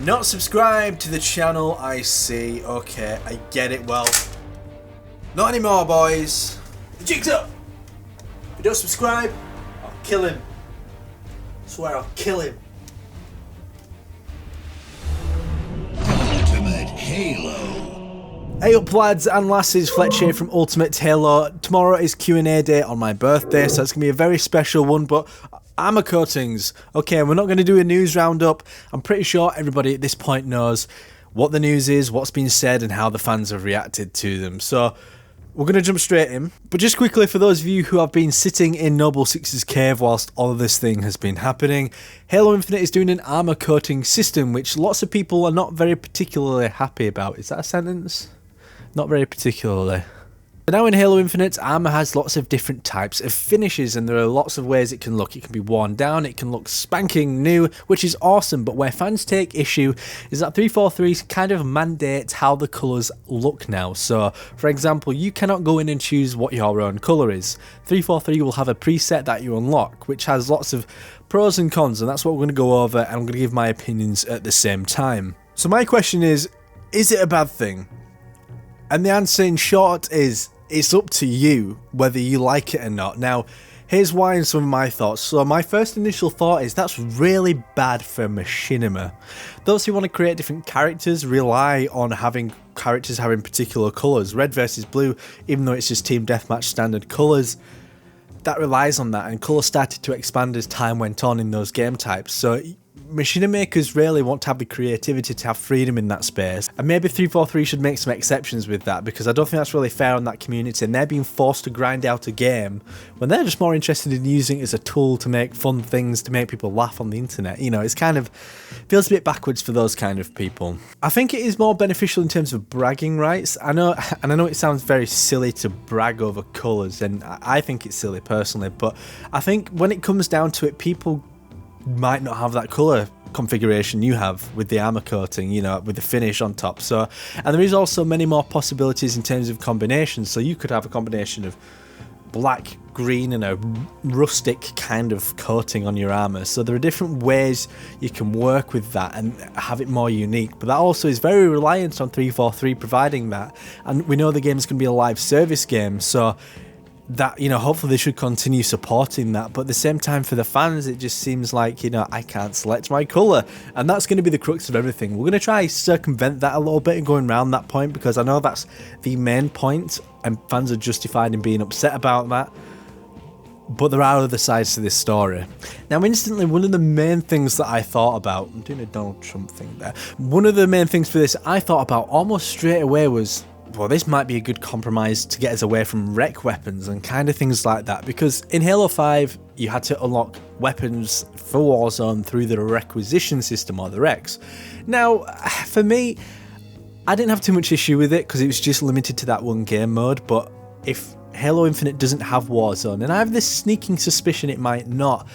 Not subscribed to the channel, I see. Okay, I get it. Well, not anymore, boys. The jig's up. If you don't subscribe, I'll kill him. I swear I'll kill him. Ultimate Halo. Hey up lads and lasses, Fletch here from Ultimate Halo. Tomorrow is Q&A day on my birthday, so it's going to be a very special one, but armor coatings. Okay, we're not going to do a news roundup. I'm pretty sure everybody at this point knows what the news is, what's been said, and how the fans have reacted to them. So we're going to jump straight in. But just quickly, for those of you who have been sitting in Noble Six's cave whilst all of this thing has been happening, Halo Infinite is doing an armor coating system, which lots of people are not very particularly happy about. Is that a sentence? Not very particularly. But now in Halo Infinite, armor has lots of different types of finishes, and there are lots of ways it can look. It can be worn down, it can look spanking new, which is awesome, but where fans take issue is that 343 kind of mandates how the colours look now. So, for example, you cannot go in and choose what your own colour is. 343 will have a preset that you unlock, which has lots of pros and cons, and that's what we're going to go over, and I'm going to give my opinions at the same time. So my question is it a bad thing? And the answer in short is, it's up to you whether you like it or not. Now, here's why and some of my thoughts. So my first initial thought is that's really bad for machinima. Those who want to create different characters rely on having characters having particular colours. Red versus blue, even though it's just team deathmatch standard colours, that relies on that, and colour started to expand as time went on in those game types. So machinima makers really want to have the creativity to have freedom in that space, and maybe 343 should make some exceptions with that, because I don't think that's really fair on that community, and they're being forced to grind out a game when they're just more interested in using it as a tool to make fun things, to make people laugh on the internet. You know, it's kind of feels a bit backwards for those kind of people. I think it is more beneficial in terms of bragging rights. I know it sounds very silly to brag over colours, and I think it's silly personally, but I think when it comes down to it, people might not have that colour configuration you have with the armor coating, you know, with the finish on top. So, and there is also many more possibilities in terms of combinations. So you could have a combination of black, green, and a rustic kind of coating on your armor. So there are different ways you can work with that and have it more unique, but that also is very reliant on 343 providing that. And we know the game is going to be a live service game, so that, you know, hopefully they should continue supporting that. But at the same time, for the fans, it just seems like, you know, I can't select my colour, and that's going to be the crux of everything. We're going to try circumvent that a little bit and going around that point, because I know that's the main point and fans are justified in being upset about that. But there are other sides to this story. Now, instantly, one of the main things that I thought about, I'm doing a Donald Trump thing there, one of the main things for this I thought about almost straight away was, well, this might be a good compromise to get us away from rec weapons and kind of things like that, because in Halo 5 you had to unlock weapons for Warzone through the requisition system, or the recs. Now, for me, I didn't have too much issue with it because it was just limited to that one game mode, but if Halo Infinite doesn't have Warzone, and I have this sneaking suspicion it might not,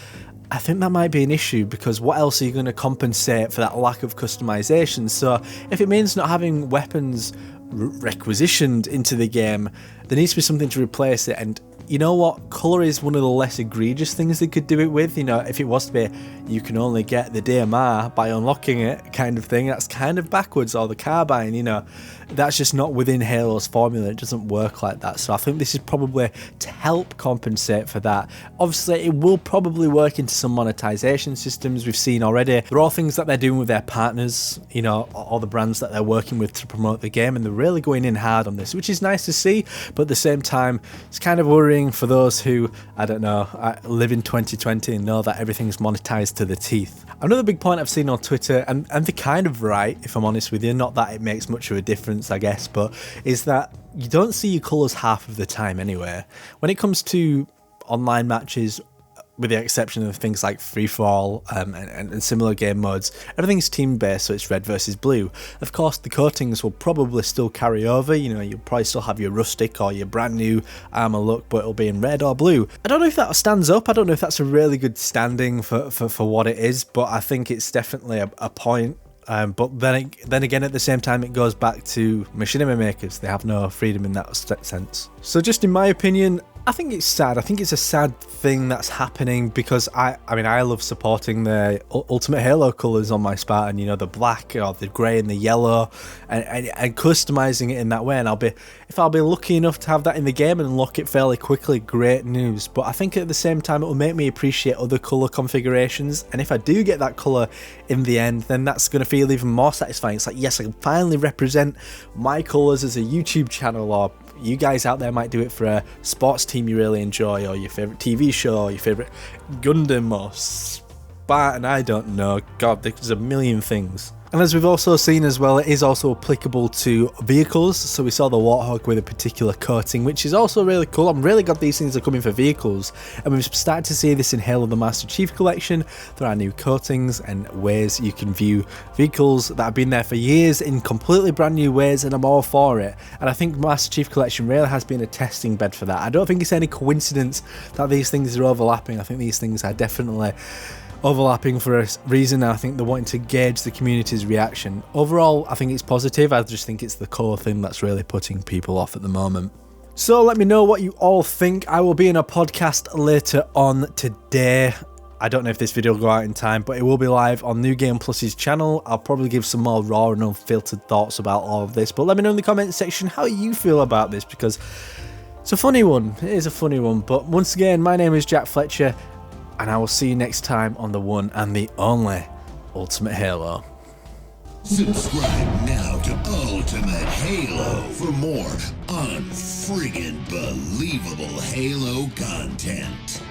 I think that might be an issue, because what else are you going to compensate for that lack of customization? So if it means not having weapons requisitioned into the game, there needs to be something to replace it. And you know what, colour is one of the less egregious things they could do it with. You know, if it was to be you can only get the DMR by unlocking it kind of thing, that's kind of backwards, or the carbine, you know, that's just not within Halo's formula. It doesn't work like that. So I think this is probably to help compensate for that. Obviously it will probably work into some monetization systems we've seen already. They're all things that they're doing with their partners, you know, all the brands that they're working with to promote the game, and they're really going in hard on this, which is nice to see. But at the same time, it's kind of worrying for those who, I don't know, live in 2020 and know that everything's monetized to the teeth. Another big point I've seen on Twitter, and they're kind of right, if I'm honest with you, not that it makes much of a difference, I guess, but is that you don't see your colours half of the time anyway. When it comes to online matches, with the exception of things like free-for-all and similar game modes, everything's team-based, so it's red versus blue. Of course, the coatings will probably still carry over. You know, you'll probably still have your rustic or your brand new armor look, but it'll be in red or blue. I don't know if that stands up. I don't know if that's a really good standing for what it is, but I think it's definitely a point. But then again, at the same time, it goes back to machinima makers. They have no freedom in that sense. So just in my opinion, I think it's sad. I think it's a sad thing that's happening because I mean, I love supporting the Ultimate Halo colours on my Spartan, you know, the black or the grey and the yellow, and customising it in that way. And if I'll be lucky enough to have that in the game and unlock it fairly quickly, great news. But I think at the same time, it will make me appreciate other colour configurations. And if I do get that colour in the end, then that's going to feel even more satisfying. It's like, yes, I can finally represent my colours as a YouTube channel, or you guys out there might do it for a sports team you really enjoy, or your favourite TV show, or your favourite Gundam or Spartan, I don't know. God, there's a million things. And as we've also seen as well, it is also applicable to vehicles. So we saw the Warthog with a particular coating, which is also really cool. I'm really glad these things are coming for vehicles. And we've started to see this in Halo the Master Chief Collection. There are new coatings and ways you can view vehicles that have been there for years in completely brand new ways, and I'm all for it. And I think Master Chief Collection really has been a testing bed for that. I don't think it's any coincidence that these things are overlapping. I think these things are definitely overlapping for a reason. I think they're wanting to gauge the community's reaction. Overall, I think it's positive. I just think it's the core thing that's really putting people off at the moment. So let me know what you all think. I will be in a podcast later on today. I don't know if this video will go out in time, but it will be live on New Game Plus's channel. I'll probably give some more raw and unfiltered thoughts about all of this, but let me know in the comments section how you feel about this, because it's a funny one. It is a funny one. But once again, my name is Jack Fletcher, and I will see you next time on the one and the only Ultimate Halo. Subscribe now to Ultimate Halo for more unfriggin' believable Halo content.